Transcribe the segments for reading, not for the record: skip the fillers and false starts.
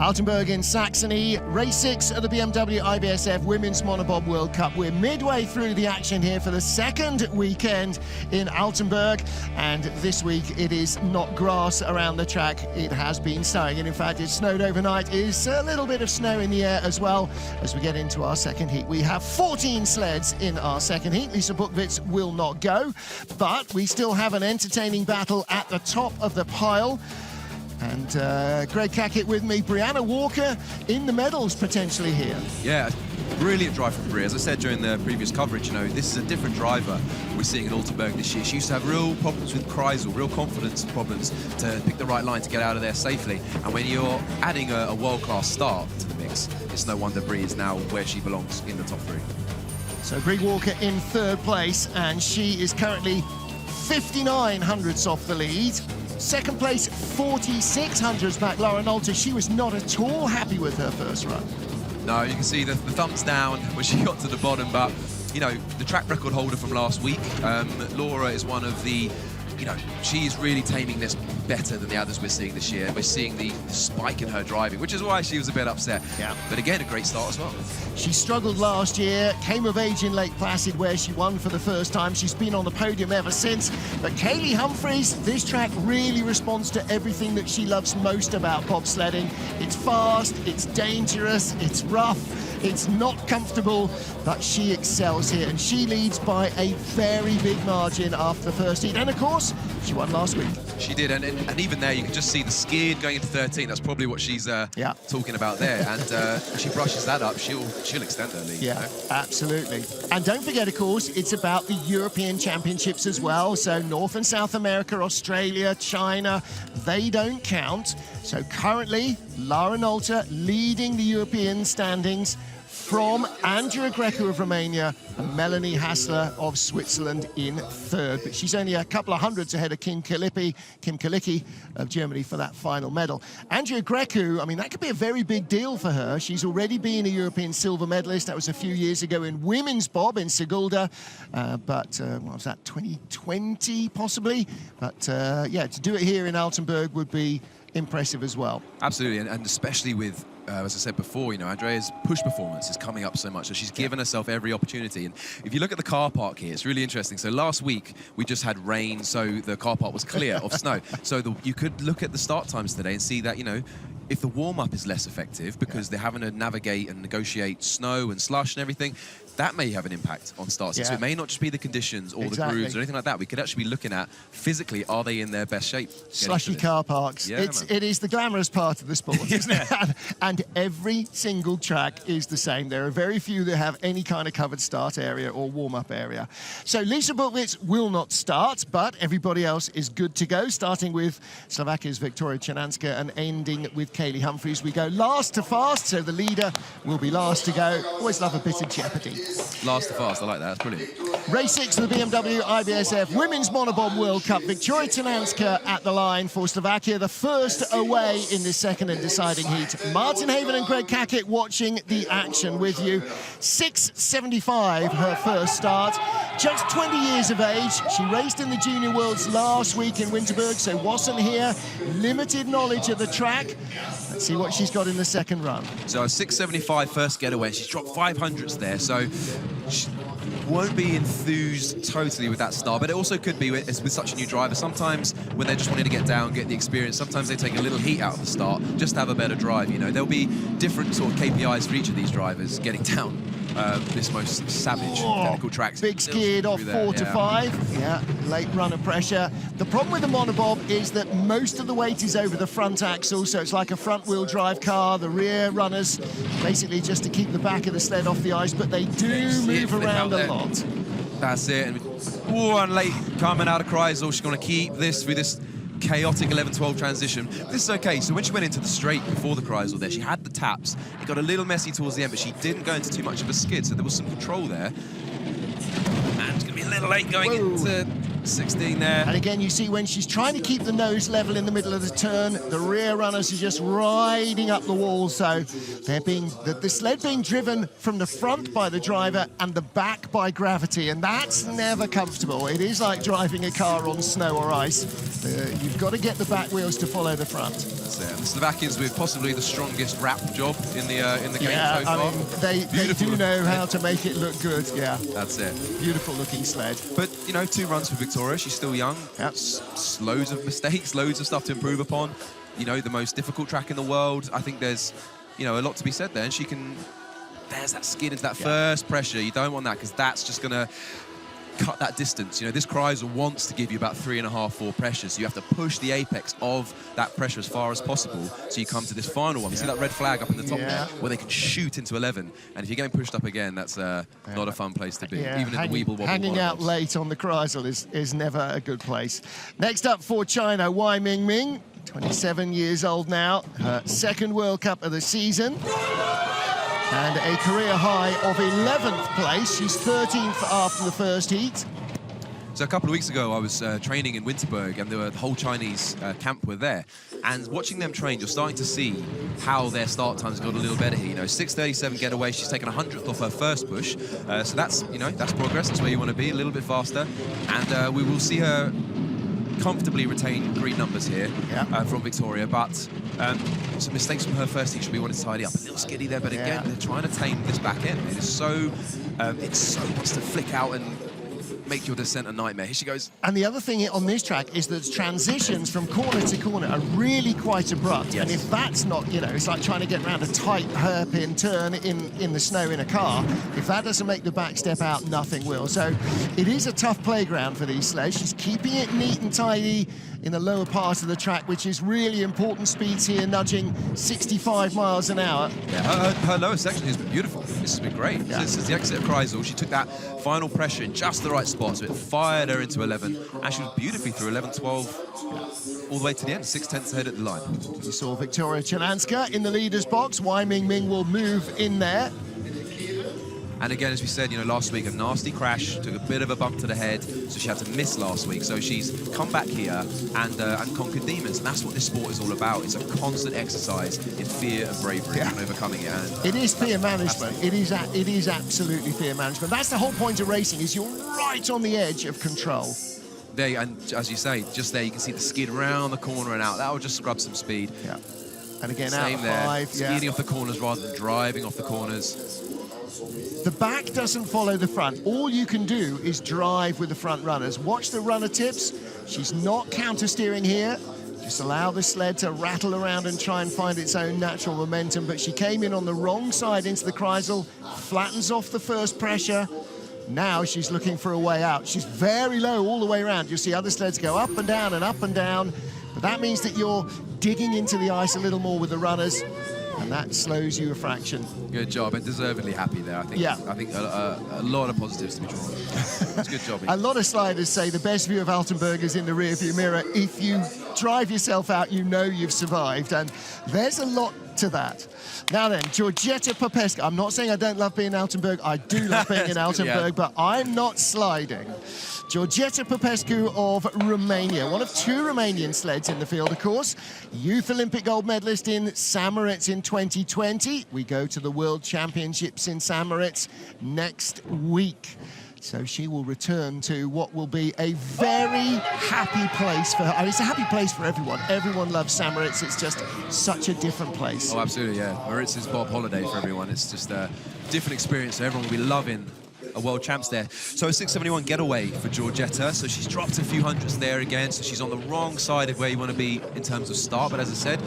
Altenberg in Saxony, race 6 of the BMW IBSF Women's Monobob World Cup. We're midway through the action here for the second weekend in Altenberg, and this week it is not grass around the track, it has been snowing, and in fact it snowed overnight. Is a little bit of snow in the air as well as we get into our second heat. We have 14 sleds in our second heat. Lisa Buchwitz will not go, but we still have an entertaining battle at the top of the pile. And Greg Cackett with me, Brianna Walker in the medals potentially here. Yeah, brilliant drive from Bria. As I said during the previous coverage, you know, this is a different driver we're seeing at Altenberg this year. She used to have real problems with Kreisel, real confidence problems to pick the right line to get out of there safely. And when you're adding a world-class start to the mix, it's no wonder Bria is now where she belongs in the top three. So Greg Walker in third place, and she is currently 59 hundredths off the lead. Second place, 46 hundredths back, Lara Nolte. She was not at all happy with her first run. No, you can see the thumbs down when she got to the bottom, but, you know, the track record holder from last week, Laura is one of the, you know, she's really taming this better than the others we're seeing this year. We're seeing the spike in her driving, which is why she was a bit upset. Yeah. But again, a great start as well. She struggled last year, came of age in Lake Placid where she won for the first time. She's been on the podium ever since. But Kaylee Humphries, this track really responds to everything that she loves most about bobsledding. It's fast, it's dangerous, it's rough, it's not comfortable, but she excels here, and she leads by a very big margin after the first heat. And of course, she won last week. She did, and even there you can just see the skid going into 13. That's probably what she's talking about there. And she brushes that up, she'll extend her lead. Yeah, you know? Absolutely. And don't forget, of course, it's about the European Championships as well. So North and South America, Australia, China, they don't count. So currently, Lara Nolte leading the European standings from Andrea Greco of Romania and Melanie Hassler of Switzerland in third. But she's only a couple of hundredths ahead of Kim Kalicki of Germany for that final medal. Andrea Greco, I mean, that could be a very big deal for her. She's already been a European silver medalist. That was a few years ago in women's bob in Sigulda. What was that, 2020 possibly? But yeah, to do it here in Altenberg would be impressive as well. Absolutely, and especially with, as I said before, you know, Andrea's push performance is coming up so much, so she's given herself every opportunity. And if you look at the car park here, it's really interesting. So last week, we just had rain, so the car park was clear of snow. So you could look at the start times today and see that, you know, if the warm-up is less effective because they're having to navigate and negotiate snow and slush and everything, that may have an impact on starts. So it may not just be the conditions or the grooves or anything like that. We could actually be looking at, physically, are they in their best shape? Slushy car parks. Yeah, it is the glamorous part of the sport, isn't it? And every single track is the same. There are very few that have any kind of covered start area or warm-up area. So Lisa Buchwitz will not start, but everybody else is good to go, starting with Slovakia's Victoria Chernanska and ending with Kaylee Humphries. We go last to fast, so the leader will be last to go. Always love a bit of jeopardy. Last to fast, I like that, that's brilliant. Race 6 of the BMW IBSF Women's Monobob World Cup. Victoria Chernanska at the line for Slovakia, the first away in this second and deciding heat. Martin Haven and Greg Cackett watching the action with you. 6.75 her first start. Just 20 years of age. She raced in the Junior Worlds last week in Winterberg, so wasn't here. Limited knowledge of the track. Let's see what she's got in the second run. So a 6.75 first getaway. She's dropped 500ths there, so she won't be enthused totally with that start, but it also could be with such a new driver. Sometimes when they're just wanting to get down, get the experience, sometimes they take a little heat out of the start just to have a better drive. You know, there'll be different sort of KPIs for each of these drivers getting down this most savage technical tracks. Big skid off 4 to 5. Yeah, late run of pressure. The problem with the monobob is that most of the weight is over the front axle, so it's like a front-wheel drive car. The rear runners basically just to keep the back of the sled off the ice, but they do move around a lot. That's it. And late coming out of Kreisel. She's going to keep this through this chaotic 11-12 transition. This is okay. So when she went into the straight before the Kreisel there, she had the taps. It got a little messy towards the end, but she didn't go into too much of a skid, so there was some control there. And it's going to be a little late going into 16 there. And again, you see when she's trying to keep the nose level in the middle of the turn, the rear runners are just riding up the wall. So they're being the sled being driven from the front by the driver and the back by gravity, and that's never comfortable. It is like driving a car on snow or ice. You've got to get the back wheels to follow the front. That's it. The Slovakians with possibly the strongest wrap job in the game so far. I mean, they do know how to make it look good. Yeah, that's it. Beautiful looking sled. But you know, 2 runs for Victoria. She's still young. Yep. Loads of mistakes, loads of stuff to improve upon. You know, the most difficult track in the world. I think there's, you know, a lot to be said there, and she can. There's that skid into that first pressure. You don't want that because that's just gonna cut that distance. You know, this Kreisel wants to give you about 3.5, 4 pressures. So you have to push the apex of that pressure as far as possible. So you come to this final one. You see that red flag up in the top there, where they can shoot into 11. And if you're getting pushed up again, that's not a fun place to be. Even in the Weeble Wobble. Hanging out late on the Kreisel is never a good place. Next up for China, Wai Mingming, 27 years old now. Her 2nd World Cup of the season. And a career high of 11th place. She's 13th after the first heat. So a couple of weeks ago, I was training in Winterberg, and the whole Chinese camp were there. And watching them train, you're starting to see how their start times got a little better here. You know, 6:37 getaway. She's taken 100th off her first push. So that's, you know, that's progress. That's where you want to be, a little bit faster. And we will see her comfortably retain green numbers here from Victoria, but some mistakes from her first heat should be wanting to tidy up. A little skiddy there, but again, they're trying to tame this back end. It is so, it so wants to flick out and make your descent a nightmare. Here she goes. And the other thing on this track is that transitions from corner to corner are really quite abrupt. Yes. And if that's not, you know, it's like trying to get around a tight hairpin turn in the snow in a car. If that doesn't make the back step out, nothing will. So it is a tough playground for these sleds. She's keeping it neat and tidy in the lower part of the track, which is really important. Speeds here nudging 65 miles an hour. Yeah, her lower section has been beautiful. This has been great. Yeah. Since the exit of Kreisel, she took that final pressure in just the right spot, so it fired her into 11, and she was beautifully through 11, 12, all the way to the end, 6/10 ahead at the line. You saw Victoria Chananska in the leader's box. Wai Mingming will move in there. And again, as we said, you know, last week, a nasty crash, took a bit of a bump to the head, so she had to miss last week. So she's come back here and conquered demons, and that's what this sport is all about. It's a constant exercise in fear and bravery and overcoming it. And it is fear management. It is absolutely fear management. That's the whole point of racing, is you're right on the edge of control. There, and as you say, just there, you can see the skid around the corner and out. That will just scrub some speed. Yeah. And again, Same out there, 5. skidding off the corners rather than driving off the corners. The back doesn't follow the front. All you can do is drive with the front runners. Watch the runner tips. She's not counter-steering here. Just allow the sled to rattle around and try and find its own natural momentum. But she came in on the wrong side into the Kreisel, flattens off the first pressure. Now she's looking for a way out. She's very low all the way around. You'll see other sleds go up and down and up and down. But that means that you're digging into the ice a little more with the runners, and that slows you a fraction. Good job, and deservedly happy there. I think. Yeah. I think a lot of positives to be drawn. It's a good job. A lot of sliders say the best view of Altenberg is in the rearview mirror. If you drive yourself out, you know you've survived, and there's a lot to that. Now then, Georgeta Popescu. I'm not saying I don't love being in Altenberg. I do love being in Altenberg, but I'm not sliding. Georgeta Popescu of Romania, one of 2 Romanian sleds in the field, of course. Youth Olympic gold medalist in St. Moritz in 2020. We go to the World Championships in St. Moritz next week. So she will return to what will be a very happy place for her. I mean, it's a happy place for everyone. Everyone loves St. Moritz. It's just such a different place. Oh, absolutely, yeah. Moritz is Bob holiday for everyone. It's just a different experience. So everyone will be loving a world champs there. So a 671 getaway for Georgeta. So she's dropped a few hundreds there again. So she's on the wrong side of where you want to be in terms of start. But as I said,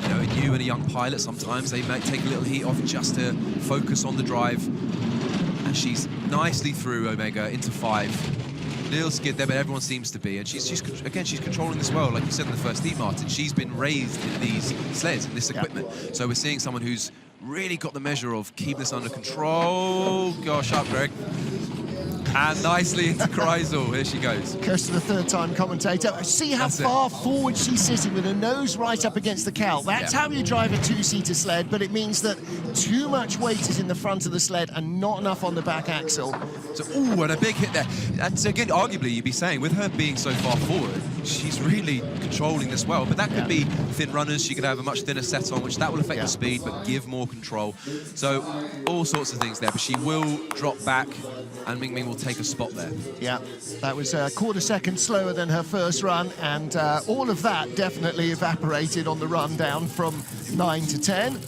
you know, you and a young pilot, sometimes they might take a little heat off just to focus on the drive. And she's nicely through Omega into 5. Little skid there, but everyone seems to be. And she's controlling this well, like you said in the first heat, Martin. She's been raised in these sleds, in this equipment. So we're seeing someone who's really got the measure of keeping this under control. Gosh, up, Greg. And nicely into Kreisel. Here she goes. Kirsten, the third-time commentator. See how far forward she's sitting with her nose right up against the cowl. That's how you drive a two-seater sled, but it means that too much weight is in the front of the sled and not enough on the back axle. So, ooh, and a big hit there. And so again, arguably, you'd be saying, with her being so far forward, she's really controlling this well. But that could be thin runners. She could have a much thinner set on, which that will affect the speed, but give more control. So all sorts of things there. But she will drop back, and Ming Ming will take a spot there. Yeah, that was a quarter second slower than her first run, and all of that definitely evaporated on the run down from 9 to 10.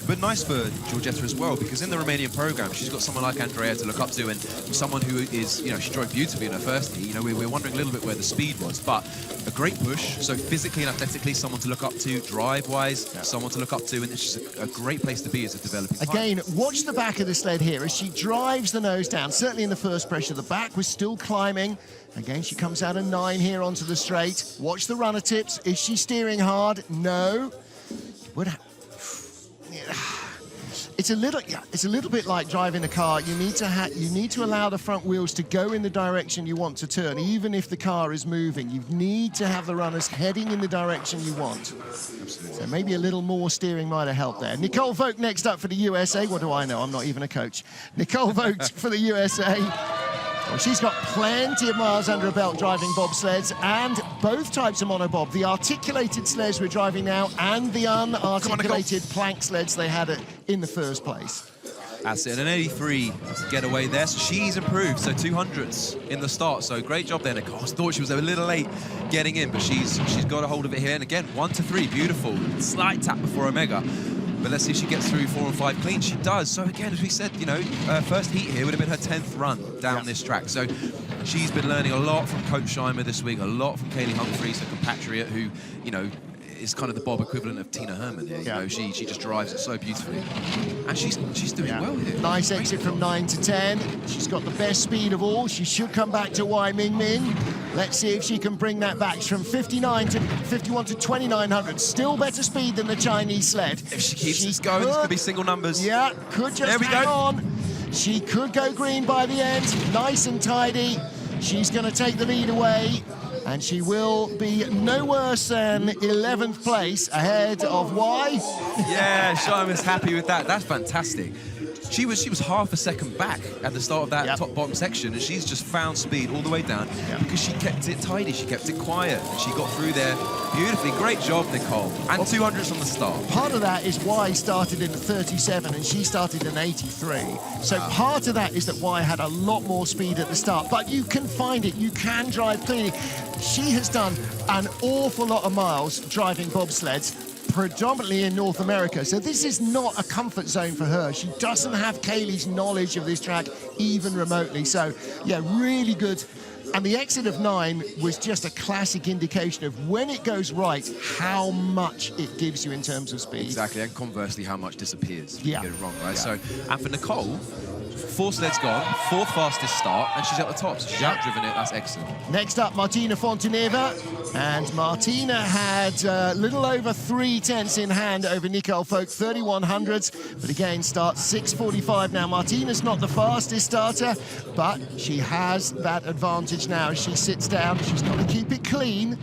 But nice for Georgetta as well, because in the Romanian program, she's got someone like Andrea to look up to, and someone who is, you know, she drove beautifully in her first heat. You know, we're wondering a little bit where the speed was, but a great push. So physically and athletically, someone to look up to, drive-wise, someone to look up to, and it's just a great place to be as a developing pilot. Again, watch the back of the sled here as she drives the nose down. Certainly in the first pressure, the back was still climbing. Again, she comes out of 9 here onto the straight. Watch the runner tips. Is she steering hard? No. It's a little bit like driving a car. You need to allow the front wheels to go in the direction you want to turn, even if the car is moving. You need to have the runners heading in the direction you want. Absolutely. So maybe a little more steering might have helped there. Nicole Vogt next up for the USA. What do I know? I'm not even a coach. Nicole Vogt for the USA. Well, she's got plenty of miles under her belt driving bobsleds, and both types of monobob, the articulated sleds we're driving now and the unarticulated plank sleds they had in the first place. That's it, an 83 getaway there, so she's improved, so 200s in the start, so great job there, Nicole. I thought she was a little late getting in, but she's got a hold of it here, and again, 1 to 3, beautiful. Slight tap before Omega. But let's see if she gets through 4 and 5 clean. She does. So again, as we said, you know, first heat here would have been her 10th run down this track. So she's been learning a lot from Coach Scheimer this week, a lot from Kaylee Humphries, her compatriot, who, you know, is kind of the Bob equivalent of Tina Herman here. You know, she just drives it so beautifully. And she's doing well with it. Nice exit from 9 to 10. She's got the best speed of all. She should come back to Y Ming Ming. Let's see if she can bring that back. She's from 51 to 2900. Still better speed than the Chinese sled. If she keeps this going, this could be single numbers. Yeah, could just hang on. She could go green by the end. Nice and tidy. She's going to take the lead away. And she will be no worse than 11th place ahead of Y. Yeah, Scheimer's happy with that. That's fantastic. She was half a second back at the start of that top-bottom section, and she's just found speed all the way down because she kept it tidy, she kept it quiet, and she got through there beautifully. Great job, Nicole. And 200s from the start. Part of that is Y started in 37 and she started in 83. So part of that is that Y had a lot more speed at the start, but you can find it. You can drive cleanly. She has done an awful lot of miles driving bobsleds, predominantly in North America. So this is not a comfort zone for her. She doesn't have Kaylee's knowledge of this track even remotely. So yeah, really good. And the exit of 9 was just a classic indication of when it goes right, how much it gives you in terms of speed. Exactly, and conversely, how much disappears if you get it wrong, right? Yeah. So, and for Nicole, 4 sleds gone, 4th fastest start, and she's at the top, so she's outdriven it. That's excellent. Next up, Martina Fonteneva. And Martina had a little over 3 tenths in hand over Nicole Vogt, 3100s. But again, starts 6:45 now. Martina's not the fastest starter, but she has that advantage now as she sits down. She's got to keep it clean.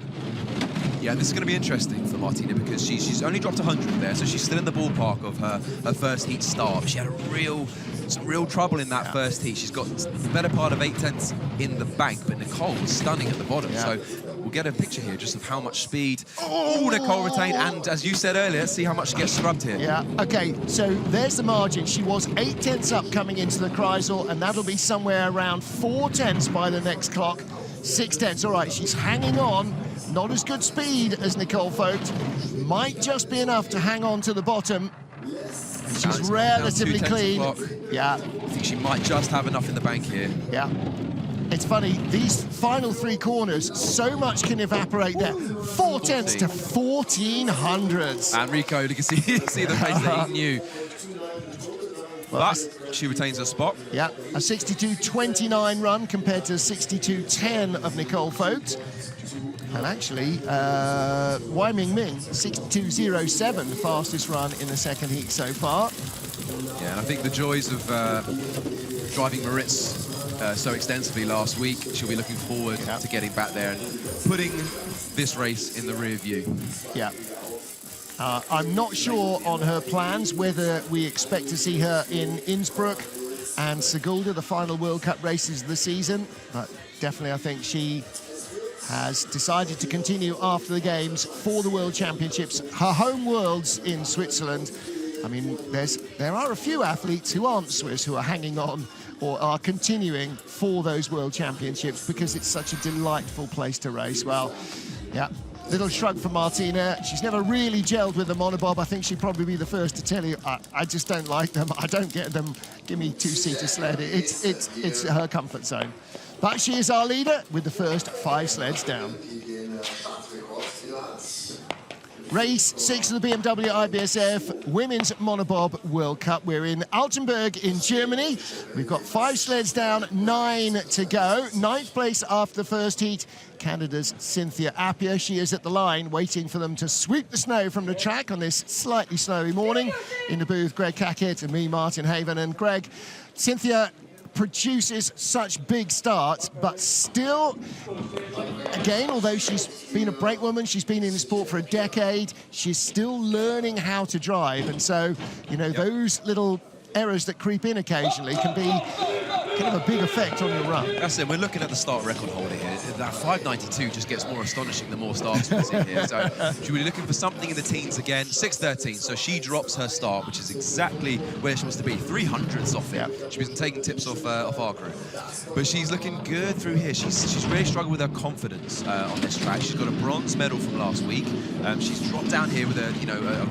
Yeah, this is going to be interesting for Martina because she's only dropped 100 there, so she's still in the ballpark of her first heat start. She had some real trouble in that first heat. She's got the better part of 8 tenths in the bank, but Nicole was stunning at the bottom. So we'll get a picture here just of how much speed Nicole retained, and as you said earlier, let's see how much she gets scrubbed here. Yeah, okay, so there's the margin. She was 8 tenths up coming into the Kreisel, and that'll be somewhere around 4 tenths by the next clock. 6 tenths, all right, she's hanging on. Not as good speed as Nicole Vogt. Might just be enough to hang on to the bottom. She's relatively clean. Yeah. I think she might just have enough in the bank here. Yeah. It's funny, these final 3 corners, so much can evaporate there. 4 tenths to 1400s. And Rico, you can see the pace that he knew. But she retains her spot. Yeah, a 62.29 run compared to 62.10 of Nicole Vogt. And actually, Y Ming Ming, 62.07, the fastest run in the second heat so far. Yeah, and I think the joys of driving Maritz so extensively last week. She'll be looking forward to getting back there and putting this race in the rear view. Yeah. I'm not sure on her plans whether we expect to see her in Innsbruck and Sigulda, the final World Cup races of the season, but definitely I think she has decided to continue after the Games for the World Championships, her home worlds in Switzerland. I mean, there are a few athletes who aren't Swiss who are hanging on or are continuing for those World Championships because it's such a delightful place to race. Well, yeah, little shrug from Martina. She's never really gelled with the monobob. I think she'd probably be the first to tell you, I just don't like them. I don't get them. Give me two-seater sled. It's her comfort zone. But she is our leader with the first 5 sleds down. Race 6 of the BMW IBSF Women's Monobob World Cup. We're in Altenberg in Germany. We've got 5 sleds down, 9 to go. 9th place after the first heat, Canada's Cynthia Appia. She is at the line waiting for them to sweep the snow from the track on this slightly snowy morning. In the booth, Greg Cackett and me, Martin Haven. And Greg, Cynthia produces such big starts, but still, again, although she's been a brakewoman, she's been in the sport for a decade, she's still learning how to drive. And so, you know, those little errors that creep in occasionally can be kind of a big effect on your run. That's it. We're looking at the start record holder here. That 592 just gets more astonishing the more starts we see here. So she'll be looking for something in the teens again. 6:13. So she drops her start, which is exactly where she wants to be. 300s off it. She wasn't taking tips off our crew, but she's looking good through here. She's really struggled with her confidence on this track. She's got a bronze medal from last week. She's dropped down here with a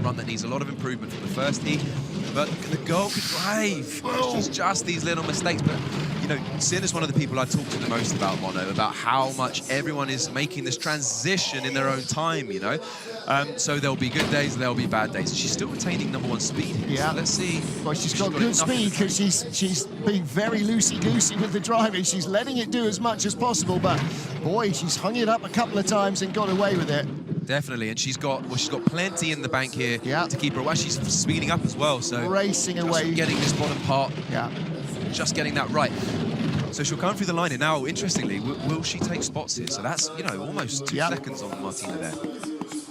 run that needs a lot of improvement from the first heat. But the girl can drive. It's just these little mistakes. But, you know, Sin is one of the people I talk to the most about Mono, about how much everyone is making this transition in their own time, you know. So there'll be good days, there'll be bad days. She's still retaining #1 speed here. Yeah. So let's see. Well, she's got good speed because she's being very loosey-goosey with the driving. She's letting it do as much as possible, but boy, she's hung it up a couple of times and got away with it. Definitely, and she's got plenty in the bank here to keep her away. She's speeding up as well, so racing away, getting this bottom part, just getting that right. So she'll come through the line, and now, interestingly, will she take spots here? So that's, you know, almost 2 seconds on Martina there.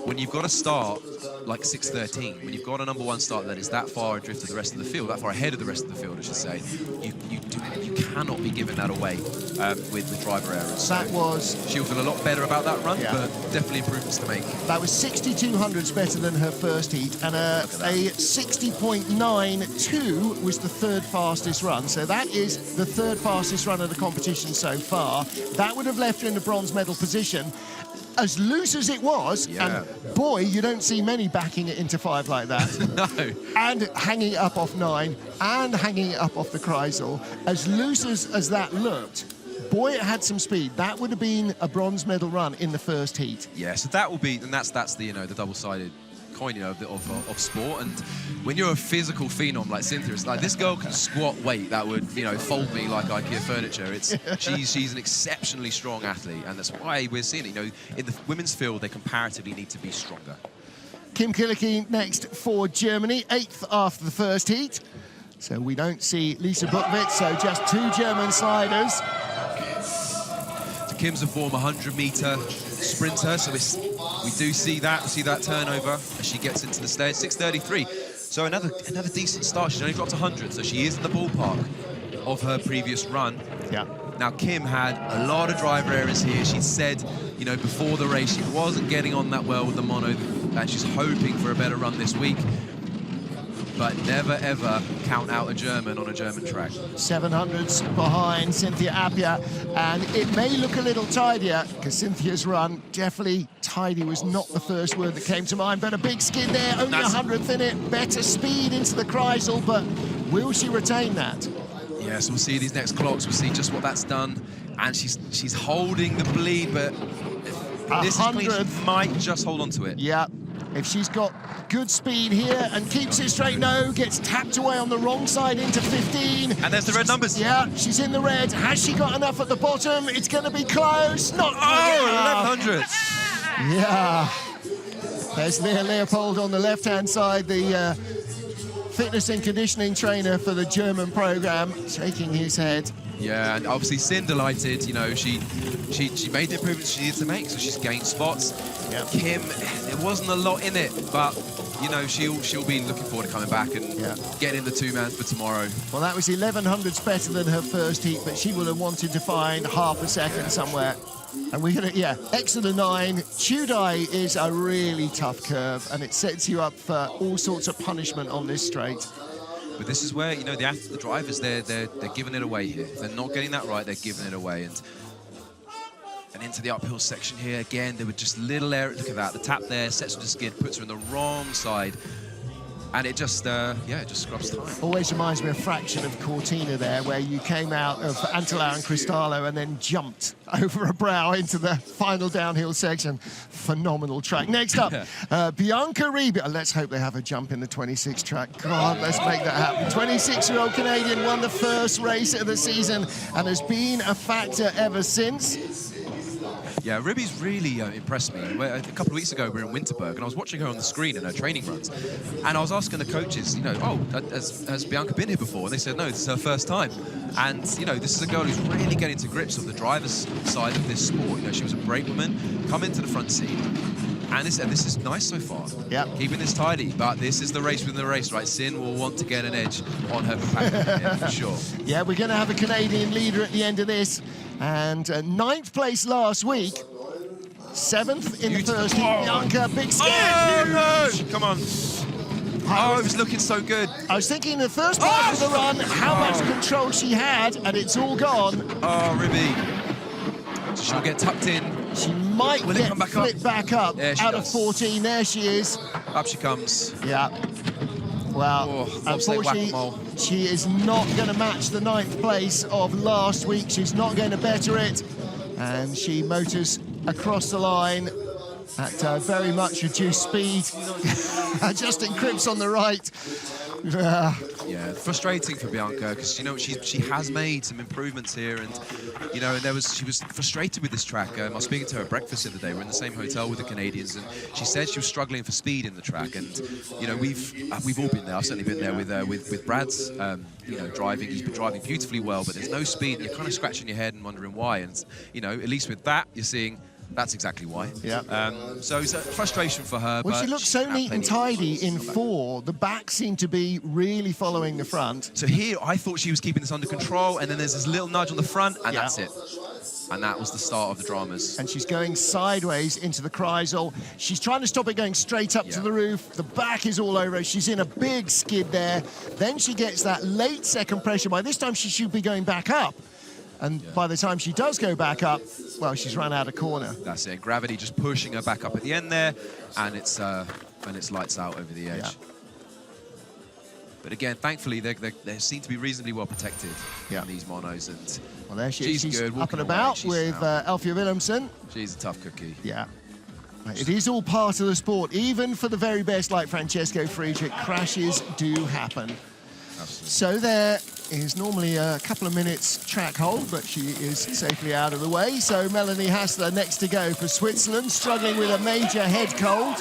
When you've got a start like 6:13, when you've got a #1 start that is that far adrift of the rest of the field, that far ahead of the rest of the field, I should say, you cannot be giving that away with driver errors. So she'll feel a lot better about that run, but definitely improvements to make. That was 6200s better than her first heat, and a 60.92 was the 3rd fastest run. So that is the 3rd fastest run of the competition so far. That would have left her in the bronze medal position. As loose as it was, and boy, you don't see many backing it into 5 like that. No. And hanging it up off 9, and hanging it up off the Kreisel. As loose as that looked, boy, it had some speed. That would have been a bronze medal run in the first heat. Yeah, so that will be, and that's the, you know, the double-sided coin, you know, of sport. And when you're a physical phenom like Cynthia, it's like, this girl can squat weight that would, you know, fold me like IKEA furniture. She's an exceptionally strong athlete, and that's why we're seeing it. You know, in the women's field, they comparatively need to be stronger. Kim Killicky next for Germany, 8th after the first heat. So we don't see Lisa Buchwitz, so just 2 German sliders. So Kim's a former 100-meter sprinter, so we do see that turnover as she gets into the stage. 6:33. So another decent start. She's only dropped 100, so she is in the ballpark of her previous run. Yeah. Now, Kim had a lot of driver errors here. She said, you know, before the race, she wasn't getting on that well with the mono, and she's hoping for a better run this week. But never, ever count out a German on a German track. 700s behind Cynthia Appia, and it may look a little tidier, because Cynthia's run, definitely tidy was not the first word that came to mind, but a big skid there, only 100th in it, better speed into the Kreisel, but will she retain that? Yes, we'll see these next clocks, we'll see just what that's done, and she's holding the bleed, but this is clean, she might just hold on to it. Yeah. If she's got good speed here and keeps it straight, no, gets tapped away on the wrong side into 15. And there's the red numbers. Yeah, she's in the red. Has she got enough at the bottom? It's going to be close. Not quite. 1100s. Yeah. There's Leah Leopold on the left-hand side, the fitness and conditioning trainer for the German program, shaking his head. Yeah, and obviously Sin delighted. You know, she made the improvements she needed to make, so she's gained spots. Yep. Kim, there wasn't a lot in it, but you know, she'll be looking forward to coming back and getting the 2-man for tomorrow. Well, that was 1100s better than her first heat, but she would have wanted to find half a second somewhere. And we're going to, X to the 9. Tudai is a really tough curve, and it sets you up for all sorts of punishment on this straight. But this is where, you know, the drivers, they're giving it away here. If they're not getting that right, they're giving it away. And into the uphill section here, again, there were just little errors. Look at that, the tap there, sets her to skid, puts her in the wrong side. And it just, it just scrubs time. Always reminds me of a fraction of Cortina there, where you came out of Antelau and Cristallo and then jumped over a brow into the final downhill section. Phenomenal track. Next up, Bianca Riebi. Let's hope they have a jump in the 26 track. God, let's make that happen. 26-year-old Canadian won the first race of the season and has been a factor ever since. Yeah, Ribby's really impressed me. A couple of weeks ago, we were in Winterberg, and I was watching her on the screen in her training runs, and I was asking the coaches, you know, has Bianca been here before? And they said, no, this is her first time. And, you know, this is a girl who's really getting to grips of the driver's side of this sport. You know, she was a brave woman, come into the front seat, and this is nice so far. Yeah, keeping this tidy, but this is the race within the race, right? Sin will want to get an edge on her companion here, for sure. Yeah, we're going to have a Canadian leader at the end of this. And 9th place last week, 7th in the first heat. Bianca, big skid. Oh, no! Come on. Oh, it was looking so good. I was thinking the first part of the run, how much control she had, and it's all gone. Oh, Ribby. She'll get tucked in. She might get flipped back up out of 14. There she is. Up she comes. Yeah. Well, unfortunately, she is not going to match the 9th place of last week. She's not going to better it. And she motors across the line at very much reduced speed. Justin Cripps on the right. Yeah, frustrating for Bianca, because you know she has made some improvements here, and you know, and she was frustrated with this track. I was speaking to her at breakfast the other day. We're in the same hotel with the Canadians, and she said she was struggling for speed in the track. And you know, we've all been there. I've certainly been there with Brad's you know, driving. He's been driving beautifully well, but there's no speed, and you're kind of scratching your head and wondering why. And you know, at least with that, you're seeing. That's exactly why. Yeah. So it's a frustration for her. Well, but she looks so neat and tidy in 4. The back seemed to be really following the front. So here, I thought she was keeping this under control, and then there's this little nudge on the front, and that's it. And that was the start of the dramas. And she's going sideways into the Kreisel. She's trying to stop it going straight up to the roof. The back is all over her. She's in a big skid there. Then she gets that late second pressure. By this time, she should be going back up. And by the time she does go back up, well, she's run out of corner. That's it. Gravity just pushing her back up at the end there, and it's lights out over the edge. Yeah. But again, thankfully, they seem to be reasonably well protected in these monos. And well, there she is. She's good, up and about with Elfia Willemsen. She's a tough cookie. Yeah. It is all part of the sport. Even for the very best, like Francesco Friedrich, crashes do happen. Absolutely. So there is normally a couple of minutes track hold, but she is safely out of the way. So Melanie Hassler next to go for Switzerland, struggling with a major head cold,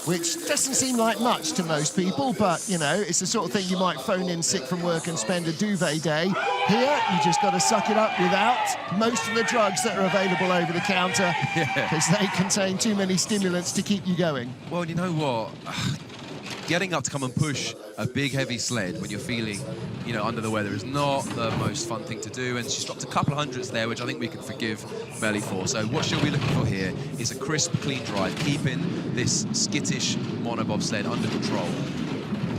which doesn't seem like much to most people, but, you know, it's the sort of thing you might phone in sick from work and spend a duvet day. Here, you just got to suck it up without most of the drugs that are available over the counter, because they contain too many stimulants to keep you going. Well, you know what? Getting up to come and push a big, heavy sled when you're feeling, you know, under the weather is not the most fun thing to do. And she's dropped a couple of hundreds there, which I think we can forgive Melly for. So what she'll be looking for here is a crisp, clean drive, keeping this skittish Monobob sled under control.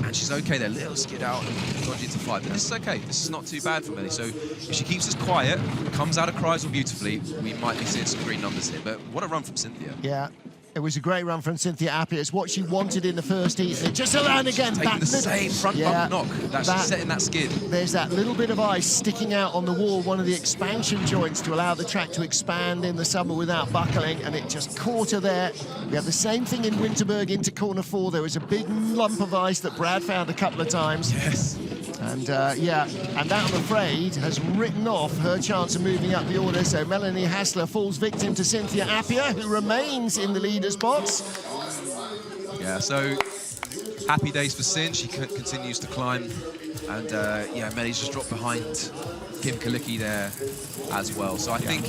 And she's okay there, little skid out and dodge into 5. But this is okay. This is not too bad for Melly. So if she keeps us quiet, comes out of Kreisel beautifully, we might be seeing some green numbers here. But what a run from Cynthia. Yeah. It was a great run from Cynthia Appia. It's what she wanted in the first heat. And just around again. Taking the same front bump knock. That's setting that skid. There's that little bit of ice sticking out on the wall, one of the expansion joints to allow the track to expand in the summer without buckling, and it just caught her there. We have the same thing in Winterberg into corner 4. There was a big lump of ice that Brad found a couple of times. Yes. And and that, I'm afraid, has written off her chance of moving up the order. So Melanie Hassler falls victim to Cynthia Appia, who remains in the leader's box. Yeah, so happy days for Sin. She continues to climb. And yeah, Melly's just dropped behind Kim Kalicki there as well. So I think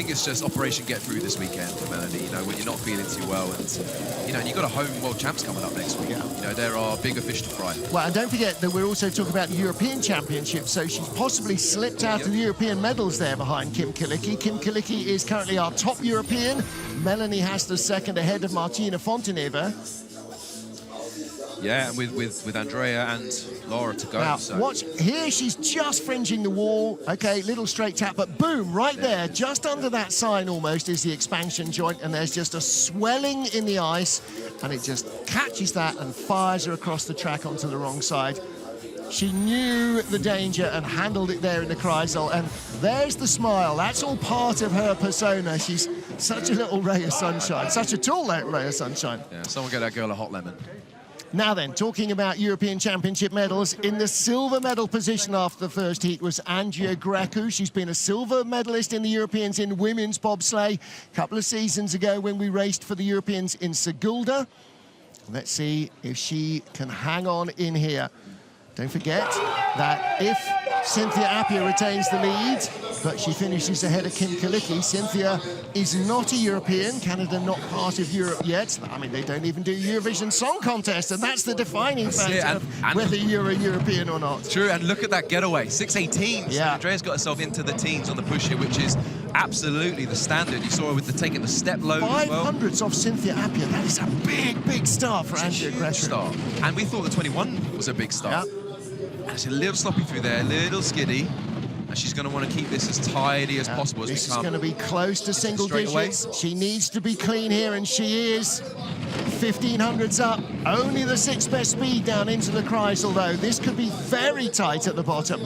it's just Operation Get Through this weekend for Melanie. You know, when you're not feeling too well, and you know, and you've got a home world champs coming up next week. You know, there are bigger fish to fry. Well, and don't forget that we're also talking about the European Championship. So she's possibly slipped out of the European medals there behind Kim Kalicki. Kim Kalicki is currently our top European. Melanie has the second ahead of Martina Fonteneva. Yeah, and with Andrea and Laura to go. Now, so. watch here, she's just fringing the wall. Okay, little straight tap, but boom, right there, just under that sign almost is the expansion joint, and there's just a swelling in the ice, and it just catches that and fires her across the track onto the wrong side. She knew the danger and handled it there in the Kreisel, and there's the smile. That's all part of her persona. She's such a little ray of sunshine, such a tall ray of sunshine. Yeah, someone get that girl a hot lemon. Now then, talking about European Championship medals, in the silver medal position after the first heat was Andrea Grecu. She's been a silver medalist in the Europeans in women's bobsleigh a couple of seasons ago when we raced for the Europeans in Sigulda. Let's see if she can hang on in here. Don't forget that if Cynthia Appia retains the lead, but she finishes ahead of Kim Kalicki, Cynthia is not a European. Canada not part of Europe yet. I mean, they don't even do Eurovision Song Contest, and that's the defining factor of whether you're a European or not. True, and look at that getaway, 6:18. So yeah. Andrea's got herself into the teens on the push here, which is absolutely the standard. You saw her with taking the step load as well. 500s off Cynthia Appia. That is a big start for Andrea Grecu. Start. And we thought the 21 was a big start. Yeah. And it's a little sloppy through there, a little skiddy. And she's going to want to keep this as tidy as possible as this is going to be close to single digits. She needs to be clean here, and she is. 1500s up. Only the sixth best speed down into the Kreisel, though. This could be very tight at the bottom.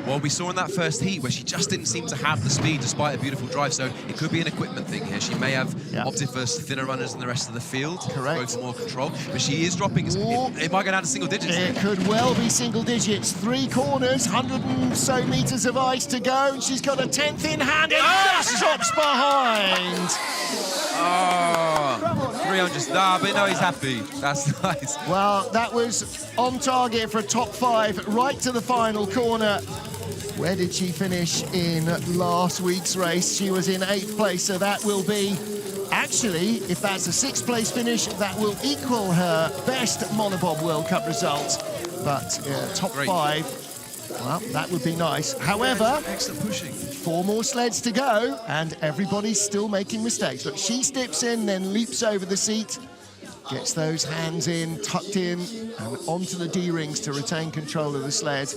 Well, we saw in that first heat where she just didn't seem to have the speed despite a beautiful drive, so it could be an equipment thing here. She may have opted for thinner runners than the rest of the field. Correct. Go for more control, but she is dropping. It might go down to single digits. It could well be single digits. 3 corners, 100 and so meters of ice to go, and she's got a 10th in hand. It just drops behind. Oh, 300. But no, he's happy. That's nice. Well, that was on target for a top 5 right to the final corner. Where did she finish in last week's race? She was in 8th place, so that will be, actually, if that's a 6th place finish, that will equal her best Monobob World Cup result. But top 5, well, that would be nice. However, excellent pushing. 4 more sleds to go, and everybody's still making mistakes. Look, she steps in, then leaps over the seat, gets those hands in, tucked in, and onto the D-rings to retain control of the sled.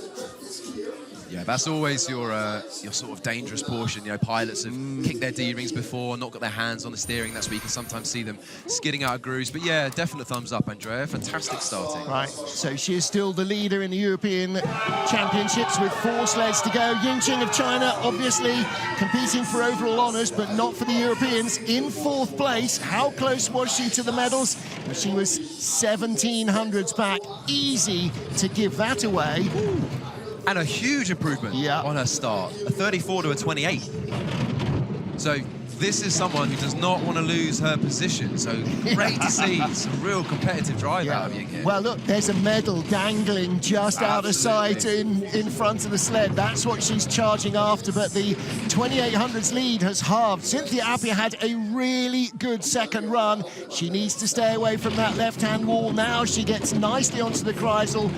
Yeah, that's always your sort of dangerous portion. You know, pilots have kicked their D-rings before, not got their hands on the steering. That's where you can sometimes see them skidding out of grooves. But yeah, definite thumbs up, Andrea. Fantastic starting. Right, so she is still the leader in the European Championships with 4 sleds to go. Yingqing of China, obviously competing for overall honours, but not for the Europeans. In 4th place, how close was she to the medals? She was 1700s back. Easy to give that away. And a huge improvement on her start, a 34 to a 28. So this is someone who does not want to lose her position. So great to see some real competitive drive out of you here. Well, look, there's a medal dangling just out of sight in front of the sled. That's what she's charging after, but the 2800s lead has halved. Cynthia Appia had a really good second run. She needs to stay away from that left-hand wall. Now she gets nicely onto the Kreisel,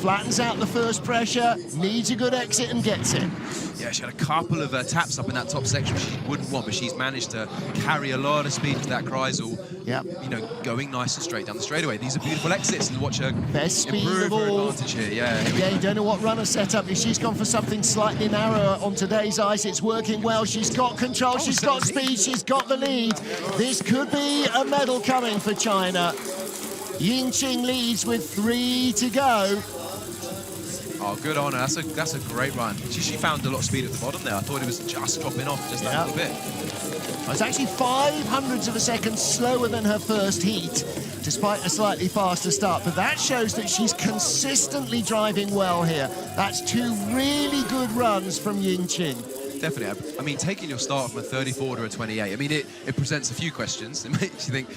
flattens out the first pressure, needs a good exit and gets it. Yeah, she had a couple of taps up in that top section she wouldn't want, but she's managed to carry a lot of speed into that Kreisel. Yeah. You know, going nice and straight down the straightaway. These are beautiful exits, and watch her best speed improve of her all. advantage here. Yeah, Yeah, you don't know what runner setup. If she's gone for something slightly narrower on today's ice, it's working well. She's got control, she's got speed, she's got the lead. This could be a medal coming for China. Yingqing leads with 3 to go. Oh, good on her. That's a great run. She found a lot of speed at the bottom there. I thought it was just dropping off just that little bit. It's actually 500ths of a second slower than her first heat, despite a slightly faster start. But that shows that she's consistently driving well here. That's 2 really good runs from Yingqing. Definitely. I mean, taking your start from a 34 to a 28, I mean, it presents a few questions. It makes you think,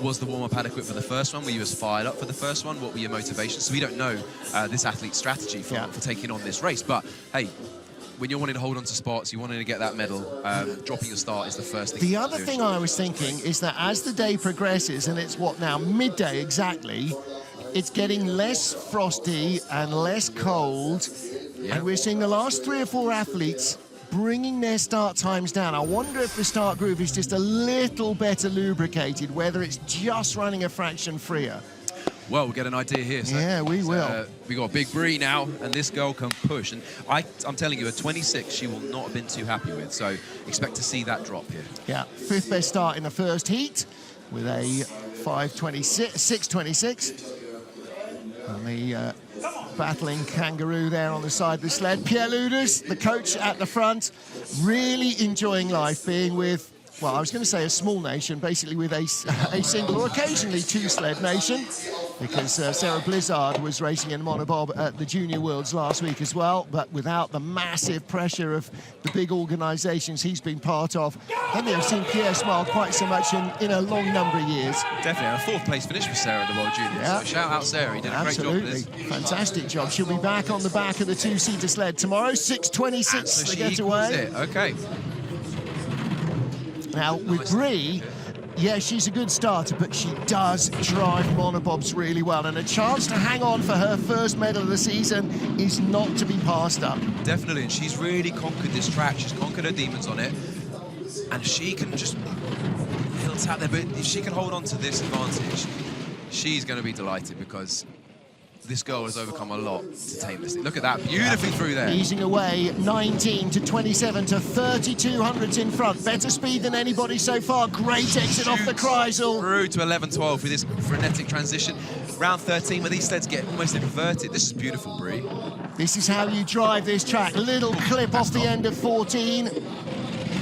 was the warm-up adequate for the first one? Were you as fired up for the first one? What were your motivations? So we don't know this athlete's strategy for taking on this race. But, hey, when you're wanting to hold on to spots, you're wanting to get that medal, dropping your start is the first thing. The other thing I was thinking is that as the day progresses, and it's what now, midday exactly, it's getting less frosty and less cold. And we're seeing the last 3 or 4 athletes bringing their start times down. I wonder if the start groove is just a little better lubricated, whether it's just running a fraction freer. Well, we'll get an idea here. So, yeah, we will. We got Big Bree now, and this girl can push. And I'm telling you, at 26, she will not have been too happy with. So expect to see that drop here. Yeah, 5th best start in the first heat with a 6:26. And the battling kangaroo there on the side of the sled. Pierre Luders, the coach at the front, really enjoying life, being with, well, I was going to say a small nation, basically with a single or occasionally 2 sled nation, because Sarah Blizzard was racing in Monobob at the Junior Worlds last week as well, but without the massive pressure of the big organisations he's been part of. I may have seen Pierre smile quite so much in a long number of years. Definitely, a 4th place finish for Sarah at the World Juniors. Yeah. So shout out Sarah, he did a great job with this. Fantastic job. She'll be back on the back of the 2-seater sled tomorrow, 6:26 so to get away. Okay. Now, with Bree, yeah, she's a good starter, but she does drive monobobs really well, and a chance to hang on for her first medal of the season is not to be passed up. Definitely, and she's really conquered this track. She's conquered her demons on it, and if she can just little tap there, but if she can hold on to this advantage, she's going to be delighted, because this girl has overcome a lot to tame this. Look at that, beautifully through there. Easing away, 19 to 27 to 32 hundredths in front. Better speed than anybody so far. Great exit off the Kreisel. Through to 11-12 with this frenetic transition. Round 13, where these sleds get almost inverted. This is beautiful, Bree. This is how you drive this track. Little clip off the end of 14.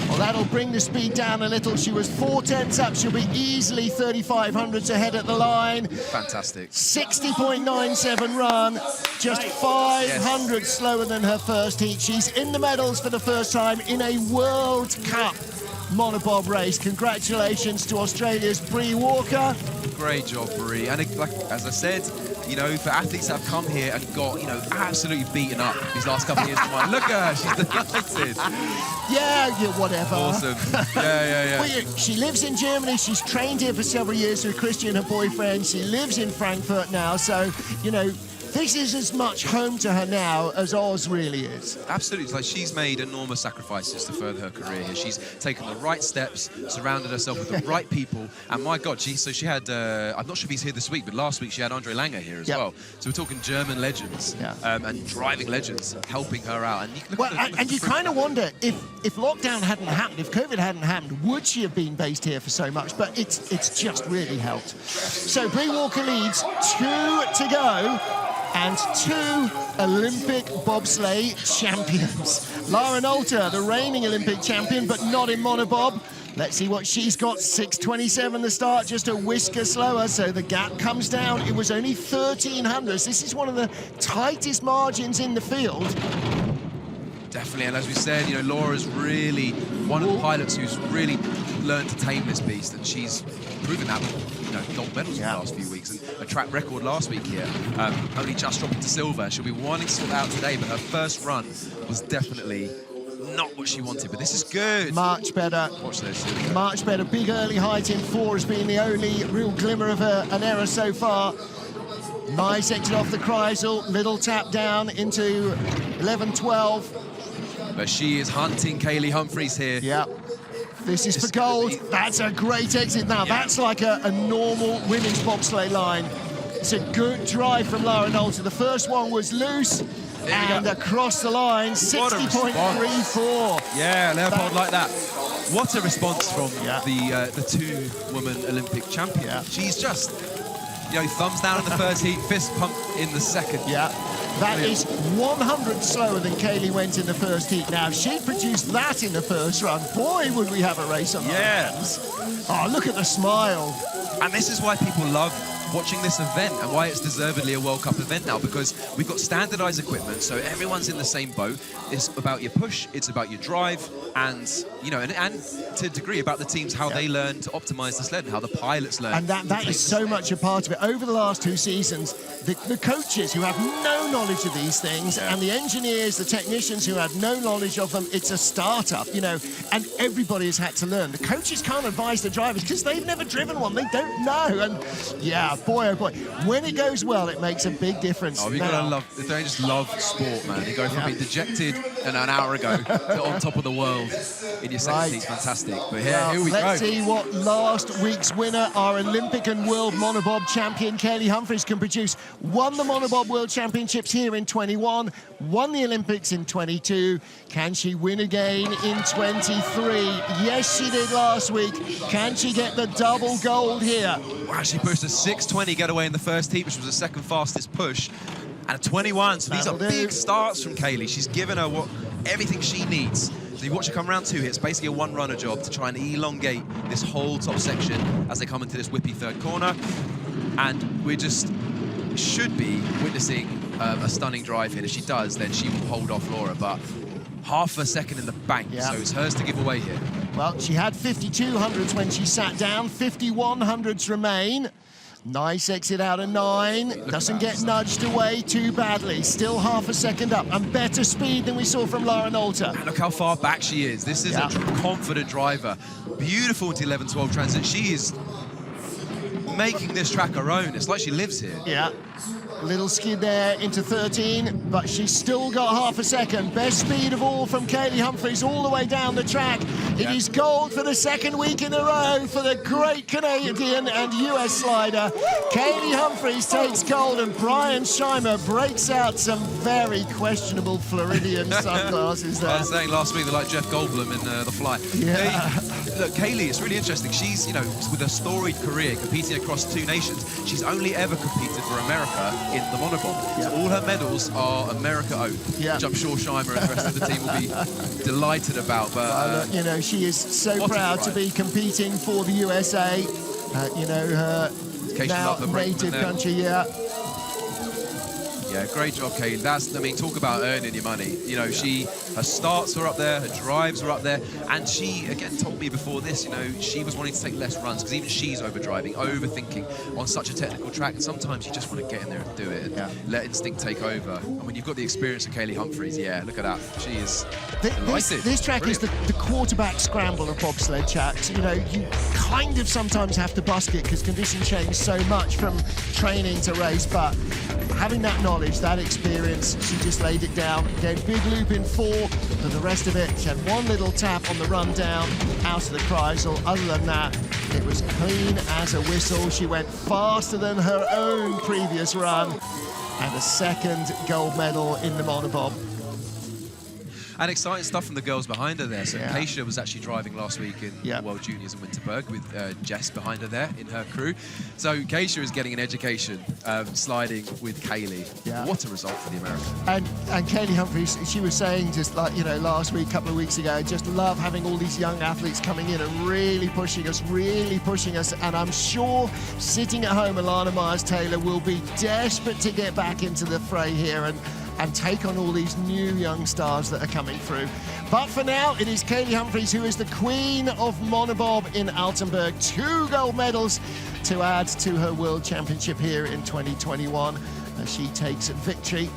Well, that'll bring the speed down a little. She was 4/10 up. She'll be easily 35 hundredths ahead at the line. Fantastic. 60.97 run, just 500 slower than her first heat. She's in the medals for the first time in a World Cup monobob race. Congratulations to Australia's Bree Walker. Great job, Bree. And like, as I said, you know, for athletes that have come here and got, you know, absolutely beaten up these last couple of years of mine. Look at her, she's delighted. Yeah, whatever. Awesome. Yeah. Well, she lives in Germany. She's trained here for several years with Christian, her boyfriend. She lives in Frankfurt now. So, you know, this is as much home to her now as Oz really is. Absolutely. It's like she's made enormous sacrifices to further her career here. She's taken the right steps, surrounded herself with the right people, and my God, she had, I'm not sure if he's here this week, but last week she had Andre Langer here as well. So we're talking German legends and driving legends helping her out. And you kind of wonder if lockdown hadn't happened, if COVID hadn't happened, would she have been based here for so much? But it's just really helped. So Bree Walker leads, 2 to go. And 2 Olympic bobsleigh champions. Lara Nolte, the reigning Olympic champion, but not in monobob. Let's see what she's got. 6:27 the start, just a whisker slower, so the gap comes down. It was only 13 hundredths. This is one of the tightest margins in the field. Definitely, and as we said, you know, Laura's really one of the pilots who's really learned to tame this beast, and she's proven that with, you know, gold medals in the last few weeks, and a track record last week here, only just dropping to silver. She'll be wanting to sort that out today, but her first run was definitely not what she wanted, but this is good. Much better. Watch this. Much better. Big early height in 4 has been the only real glimmer of an error so far. Nice exit off the Kreisel, little tap down into 11-12. But she is hunting Kaylee Humphries here. Yeah. This is for gold. That's a great exit now. That's like a normal women's bobsleigh line. It's a good drive from Lara Nolte. The first one was loose and across the line, 60.34. Yeah, Leopold like that. What a response from the 2-woman Olympic champion. She's just, you know, thumbs down in the first heat, fist pump in the second. Yeah. That is 100 slower than Kaylee went in the first heat. Now, if she produced that in the first run, boy, would we have a race on our hands. Oh, look at the smile. And this is why people love watching this event and why it's deservedly a World Cup event now, because we've got standardized equipment, so everyone's in the same boat. It's about your push, it's about your drive, and you know, and to a degree about the teams, how they learn to optimize the sled and how the pilots learn. And that is so much a part of it. Over the last 2 seasons, the coaches who have no knowledge of these things and the engineers, the technicians who had no knowledge of them, it's a startup, you know, and everybody has had to learn. The coaches can't advise the drivers because they've never driven one. They don't know. And yeah, boy, oh boy, when it goes well, it makes a big difference. Oh, you've got to love, they just love sport, man. You go from being dejected an hour ago to on top of the world in your second seat. Fantastic. But here we go. Let's see what last week's winner, our Olympic and World Monobob champion, Kaylee Humphries, can produce. Won the Monobob World Championships here in 21, won the Olympics in 22. Can she win again in 23? Yes, she did last week. Can she get the double gold here? Wow, she pushed a 6:20 getaway in the first heat, which was the second fastest push, and a 21. So these are big starts from Kaylee. She's given her everything she needs. So you watch her come around 2 hits, basically a one-runner job to try and elongate this whole top section as they come into this whippy third corner. And we just should be witnessing a stunning drive here. If she does, then she will hold off Laura, but half a second in the bank, so it's hers to give away here. Well, she had 5200s when she sat down, 5100s remain. Nice exit out of 9. Doesn't get nudged away too badly. Still half a second up and better speed than we saw from Lara Nolte. And look how far back she is. This is a confident driver. Beautiful into 11-12 transit. She is making this track her own. It's like she lives here. Yeah. Little skid there into 13, but she's still got half a second. Best speed of all from Kaylee Humphries all the way down the track. It is gold for the second week in a row for the great Canadian and US slider. Kaylee Humphries takes gold, and Brian Scheimer breaks out some very questionable Floridian sunglasses there. I was saying last week they're like Jeff Goldblum in The Fly. Yeah. Look, Kaylee, it's really interesting. She's, you know, with a storied career competing across 2 nations, she's only ever competed for America in the Monobob. So all her medals are America-owned, which I'm sure Scheimer and the rest of the team will be delighted about. But you know, she is so proud to be competing for the USA. You know, her now native country. Yeah, great job, Kaylee. That's, I mean, talk about earning your money. You know, her starts were up there, her drives were up there, and she, again, told me before this, you know, she was wanting to take less runs, because even she's overdriving, overthinking on such a technical track, and sometimes you just want to get in there and do it, and let instinct take over. And when you've got the experience of Kaylee Humphries, look at that. She is delighted. This track is the quarterback scramble of bobsled chat. You know, you kind of sometimes have to busk it, because conditions change so much from training to race, but having that knowledge, that experience, she just laid it down. Again, big loop in 4, but the rest of it, she had one little tap on the run down, out of the Kreisel. Other than that, it was clean as a whistle. She went faster than her own previous run, and a second gold medal in the Monobob. And exciting stuff from the girls behind her there. So Keisha was actually driving last week in the World Juniors in Winterberg with Jess behind her there in her crew. So Keisha is getting an education sliding with Kaylee. What a result for the American. And Kaylee Humphries, she was saying just like, you know, last week, a couple of weeks ago, I just love having all these young athletes coming in and really pushing us. And I'm sure sitting at home, Alana Myers-Taylor will be desperate to get back into the fray here and take on all these new young stars that are coming through. But for now, it is Kaylee Humphries who is the queen of Monobob in Altenberg. 2 gold medals to add to her World Championship here in 2021 as she takes victory.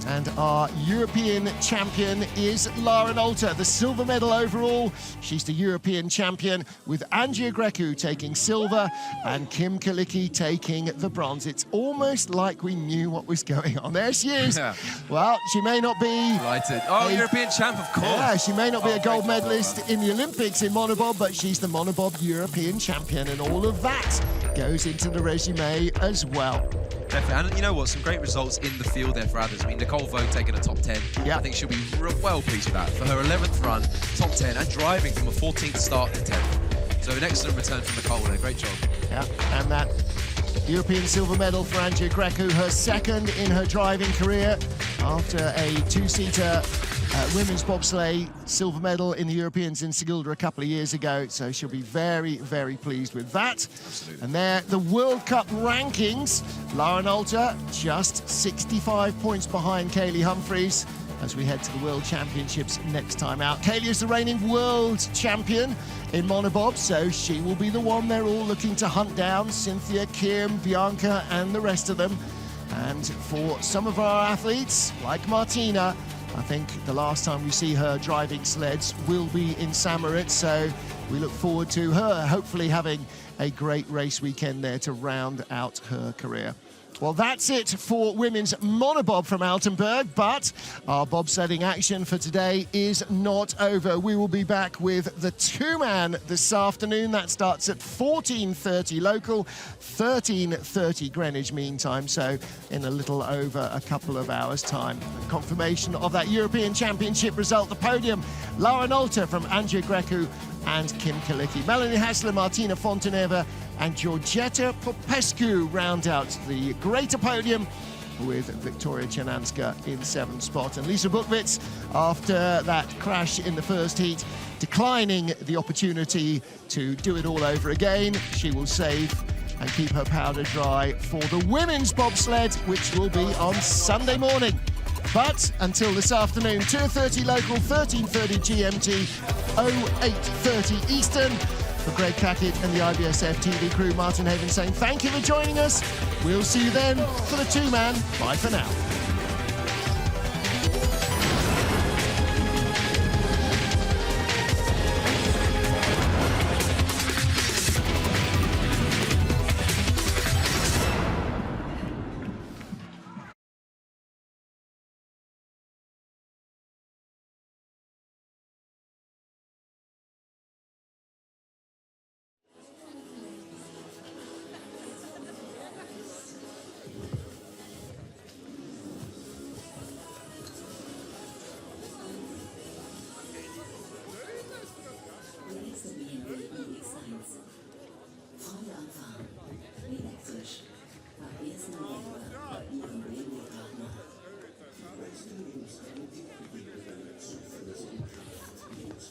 And our European champion is Lara Nolte, the silver medal overall. She's the European champion, with Andrea Grecu taking silver and Kim Kalicki taking the bronze. It's almost like we knew what was going on. There she is. Well, she may not be... Delighted. Oh, European champ, of course. Yeah, she may not be a gold medalist in the Olympics in Monobob, but she's the Monobob European champion, and all of that goes into the resume as well. Definitely. And you know what? Some great results in the field there for others. I mean, Nicole Vogt taking a top 10. I think she'll be well pleased with that. For her 11th run, top 10, and driving from a 14th start to 10th. So an excellent return from Nicole there. Great job. Yeah, and that European silver medal for Andrea Grecu, her second in her driving career after a 2-seater women's bobsleigh silver medal in the Europeans in Sigulda a couple of years ago, so she'll be very, very pleased with that. Absolutely. And there, the World Cup rankings. Lauren Alter just 65 points behind Kaylee Humphries as we head to the World Championships next time out. Kaylee is the reigning world champion in Monobob, so she will be the one they're all looking to hunt down. Cynthia, Kim, Bianca, and the rest of them. And for some of our athletes, like Martina, I think the last time we see her driving sleds will be in Samarit, so we look forward to her hopefully having a great race weekend there to round out her career. Well, that's it for women's monobob from Altenberg, but our bobsledding action for today is not over. We will be back with the two-man this afternoon. That starts at 14:30 local, 13:30 Greenwich Mean Time, so in a little over a couple of hours' time. Confirmation of that European Championship result, the podium, Lauren Alter from Andrea Grecu and Kim Kalicki. Melanie Hassler, Martina Fontaneva and Georgetta Popescu round out the greater podium with Victoria Chenanska in 7th spot. And Lisa Buchwitz, after that crash in the first heat, declining the opportunity to do it all over again. She will save and keep her powder dry for the women's bobsled, which will be on Sunday morning. But until this afternoon, 2:30 local, 13:30 GMT, 08:30 Eastern. For Greg Cackett and the IBSF TV crew, Martin Haven saying thank you for joining us. We'll see you then for the two-man. Bye for now. Elektrisch. Bei Ihrem Rewe-Partner.